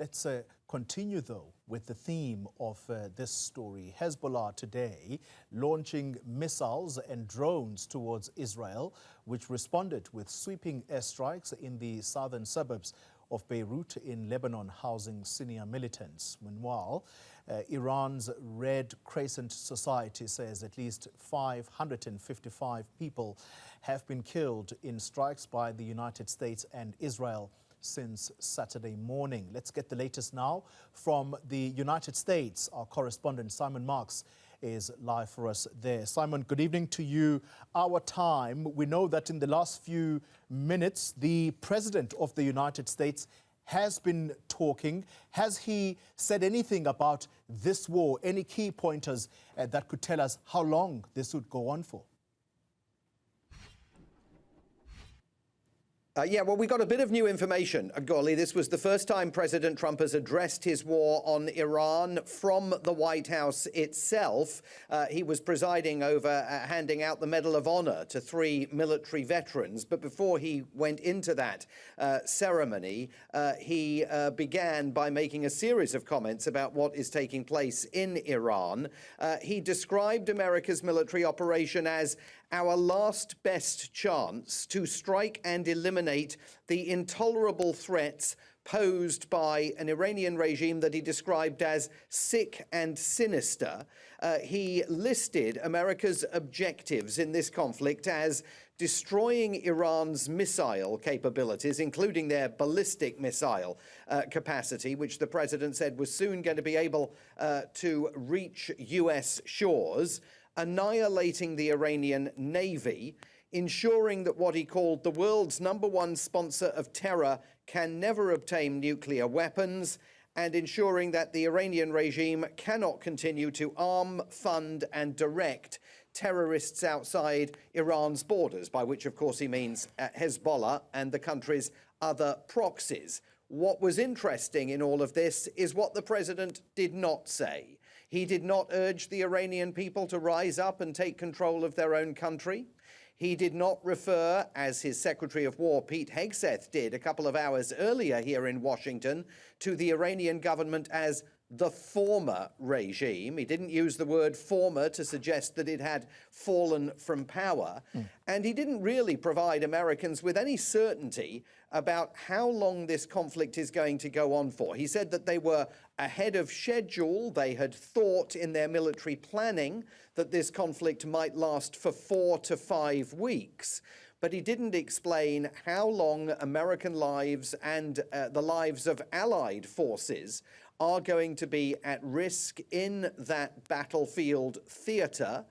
Let's continue, though, with the theme of this story. Hezbollah today launching missiles and drones towards Israel, which responded with sweeping airstrikes in the southern suburbs of Beirut in Lebanon, housing senior militants. Meanwhile, Iran's Red Crescent Society says at least 555 people have been killed in strikes by the United States and Israel since Saturday morning. Let's get the latest now from the United States. Our correspondent Simon Marks is live for us there. Simon, good evening to you. Our time, we know that in the last few minutes, the President of the United States has been talking. Has he said anything about this war? Any key pointers that could tell us how long this would go on for? Well, we got a bit of new information, Golly. This was the first time President Trump has addressed his war on Iran from the White House itself. He was presiding over handing out the Medal of Honor to 3 military veterans. But before he went into that ceremony, he began by making a series of comments about what is taking place in Iran. He described America's military operation as our last best chance to strike and eliminate the intolerable threats posed by an Iranian regime that he described as sick and sinister. He listed America's objectives in this conflict as destroying Iran's missile capabilities, including their ballistic missile capacity, which the president said was soon going to be able to reach U.S. shores, annihilating the Iranian Navy, ensuring that what he called the world's #1 sponsor of terror can never obtain nuclear weapons, and ensuring that the Iranian regime cannot continue to arm, fund, and direct terrorists outside Iran's borders, by which, of course, he means Hezbollah and the country's other proxies. What was interesting in all of this is what the president did not say. He did not urge the Iranian people to rise up and take control of their own country. He did not refer, as his Secretary of War, Pete Hegseth, did a couple of hours earlier here in Washington, to the Iranian government as the former regime. He didn't use the word former to suggest that it had fallen from power. And he didn't really provide Americans with any certainty about how long this conflict is going to go on for. He said that they were ahead of schedule. They had thought in their military planning that this conflict might last for 4 to 5 weeks. But he didn't explain how long American lives and the lives of allied forces are going to be at risk in that battlefield theater,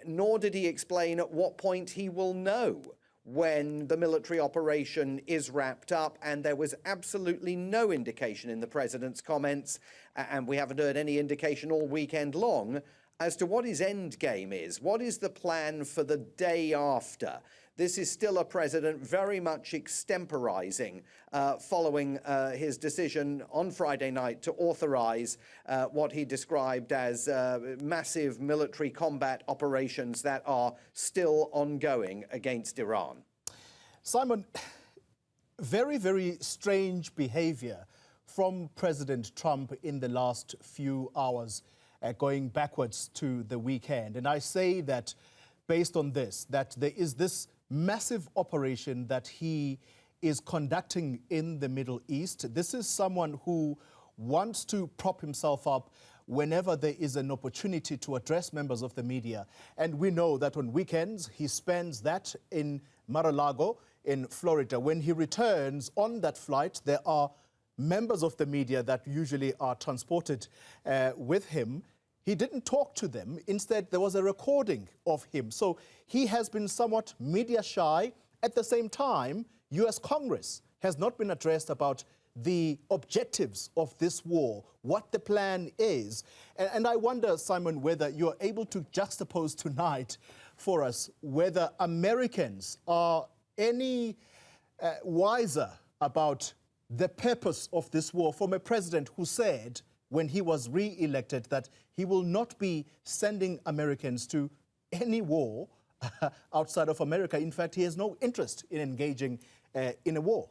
nor did he explain at what point he will know when the military operation is wrapped up. And there was absolutely no indication in the president's comments, and we haven't heard any indication all weekend long, as to what his end game is. What is the plan for the day after? This is still a president very much extemporizing following his decision on Friday night to authorize what he described as massive military combat operations that are still ongoing against Iran. Simon, very, very strange behavior from President Trump in the last few hours, going backwards to the weekend. And I say that based on this, that there is this massive operation that he is conducting in the Middle East. This is someone who wants to prop himself up whenever there is an opportunity to address members of the media. And we know that on weekends, he spends that in Mar-a-Lago in Florida. When he returns on that flight, there are members of the media that usually are transported with him. He didn't talk to them. Instead, there was a recording of him. So he has been somewhat media shy. At the same time, U.S. Congress has not been addressed about the objectives of this war, what the plan is. And I wonder, Simon, whether you're able to juxtapose tonight for us whether Americans are any wiser about the purpose of this war from a president who said, when he was re-elected, that he will not be sending Americans to any war outside of America. In fact, he has no interest in engaging in a war.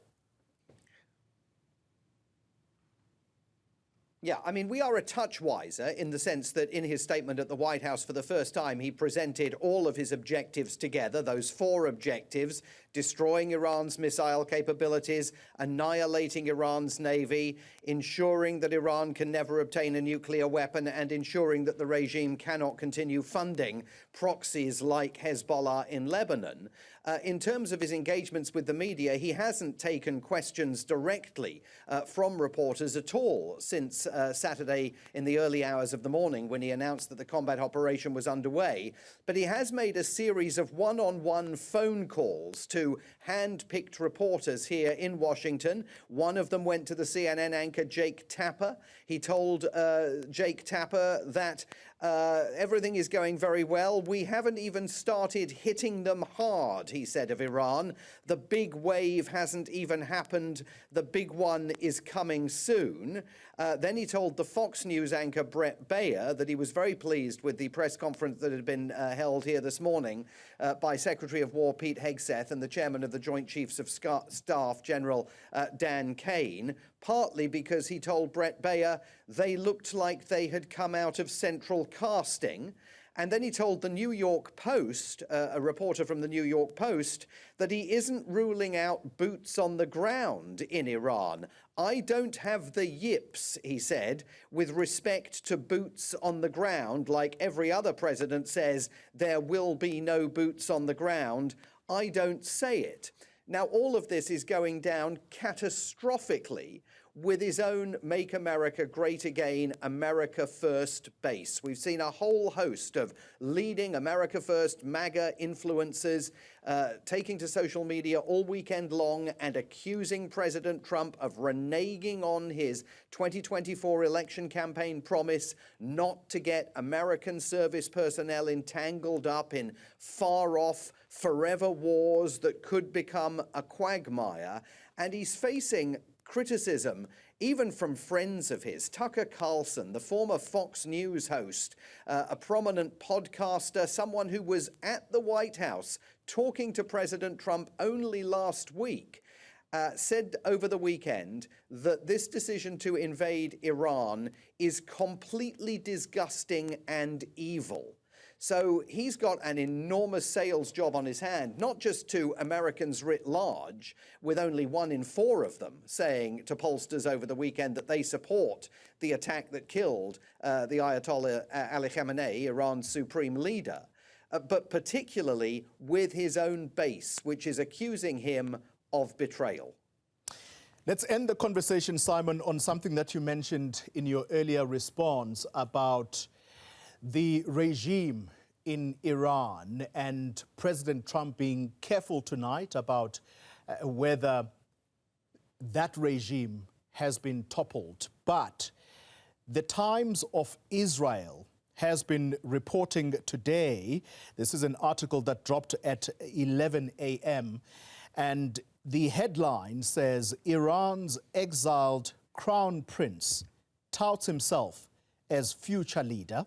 Yeah, I mean, we are a touch wiser in the sense that in his statement at the White House for the first time, he presented all of his objectives together, those 4 objectives: destroying Iran's missile capabilities, annihilating Iran's navy, ensuring that Iran can never obtain a nuclear weapon, and ensuring that the regime cannot continue funding proxies like Hezbollah in Lebanon. In terms of his engagements with the media, he hasn't taken questions directly from reporters at all since Saturday in the early hours of the morning when he announced that the combat operation was underway. But he has made a series of one-on-one phone calls to hand-picked reporters here in Washington. One of them went to the CNN anchor Jake Tapper. He told Jake Tapper that everything is going very well. We haven't even started hitting them hard, he said of Iran. The big wave hasn't even happened. The big one is coming soon. Then he told the Fox News anchor Brett Baer that he was very pleased with the press conference that had been held here this morning by Secretary of War Pete Hegseth and the chairman of the Joint Chiefs of Staff, General Dan Kane, partly because he told Brett Baer they looked like they had come out of central casting. And then he told the New York Post, a reporter from the New York Post, that he isn't ruling out boots on the ground in Iran. I don't have the yips, he said, with respect to boots on the ground. Like every other president says, there will be no boots on the ground. I don't say it. Now, all of this is going down catastrophically with his own Make America Great Again, America First base. We've seen a whole host of leading America First MAGA influencers taking to social media all weekend long and accusing President Trump of reneging on his 2024 election campaign promise not to get American service personnel entangled up in far-off, forever wars that could become a quagmire. And he's facing criticism even from friends of his. Tucker Carlson, the former Fox News host, a prominent podcaster, someone who was at the White House talking to President Trump only last week, said over the weekend that this decision to invade Iran is completely disgusting and evil. So he's got an enormous sales job on his hand, not just to Americans writ large, with only 1 in 4 of them saying to pollsters over the weekend that they support the attack that killed the Ayatollah Ali Khamenei, Iran's supreme leader, but particularly with his own base, which is accusing him of betrayal. Let's end the conversation, Simon, on something that you mentioned in your earlier response about the regime in Iran and President Trump being careful tonight about whether that regime has been toppled. But the Times of Israel has been reporting today, this is an article that dropped at 11 a.m., and the headline says, Iran's exiled crown prince touts himself as future leader.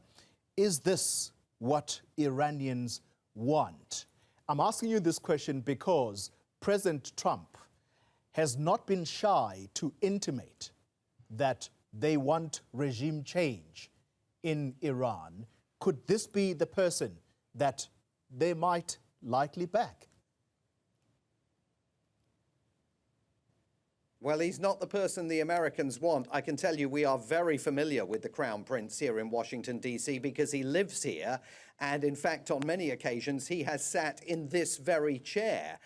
Is this what Iranians want? I'm asking you this question because President Trump has not been shy to intimate that they want regime change in Iran. Could this be the person that they might likely back? Well, he's not the person the Americans want. I can tell you we are very familiar with the Crown Prince here in Washington, D.C., because he lives here. And in fact, on many occasions, he has sat in this very chair,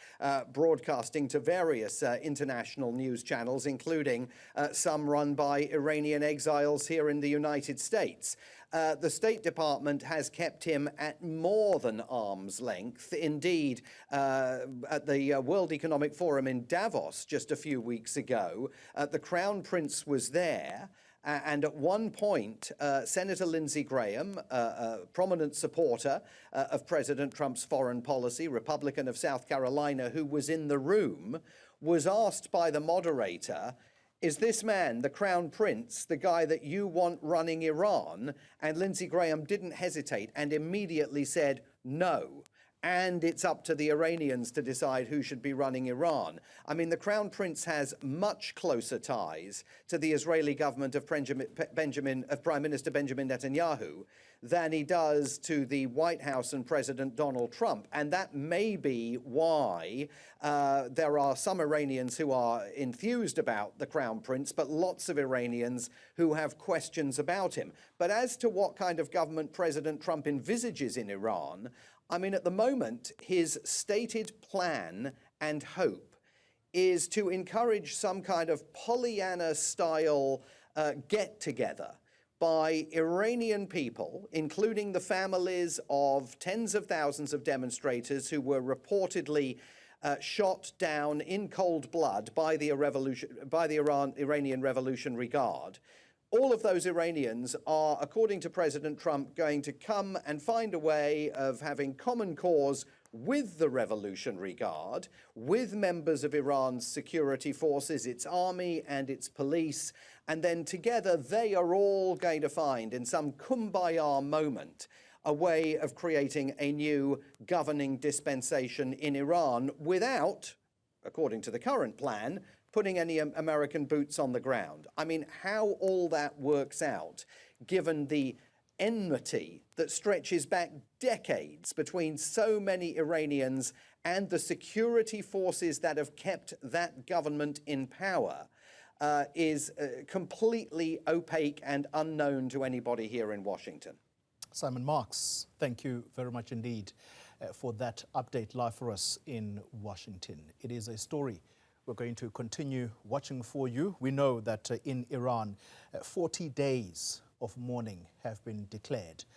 broadcasting to various international news channels, including some run by Iranian exiles here in the United States. The State Department has kept him at more than arm's length. Indeed, at the World Economic Forum in Davos just a few weeks ago, the Crown Prince was there. And at one point, Senator Lindsey Graham, a prominent supporter of President Trump's foreign policy, Republican of South Carolina, who was in the room, was asked by the moderator, is this man, the Crown Prince, the guy that you want running Iran? And Lindsey Graham didn't hesitate and immediately said no. and it's up to the Iranians to decide who should be running Iran. I mean, the Crown Prince has much closer ties to the Israeli government of Prime Minister Benjamin Netanyahu than he does to the White House and President Donald Trump. And that may be why there are some Iranians who are enthused about the Crown Prince, but lots of Iranians who have questions about him. But as to what kind of government President Trump envisages in Iran, I mean, at the moment, his stated plan and hope is to encourage some kind of Pollyanna-style get-together by Iranian people, including the families of tens of thousands of demonstrators who were reportedly shot down in cold blood by the Iranian Revolutionary Guard. All of those Iranians are, according to President Trump, going to come and find a way of having common cause with the Revolutionary Guard, with members of Iran's security forces, its army and its police, and then together they are all going to find, in some kumbaya moment, a way of creating a new governing dispensation in Iran without, according to the current plan, putting any American boots on the ground. I mean, how all that works out, given the enmity that stretches back decades between so many Iranians and the security forces that have kept that government in power, is completely opaque and unknown to anybody here in Washington. Simon Marks, thank you very much indeed for that update live for us in Washington. It is a story we're going to continue watching for you. We know that in Iran, 40 days of mourning have been declared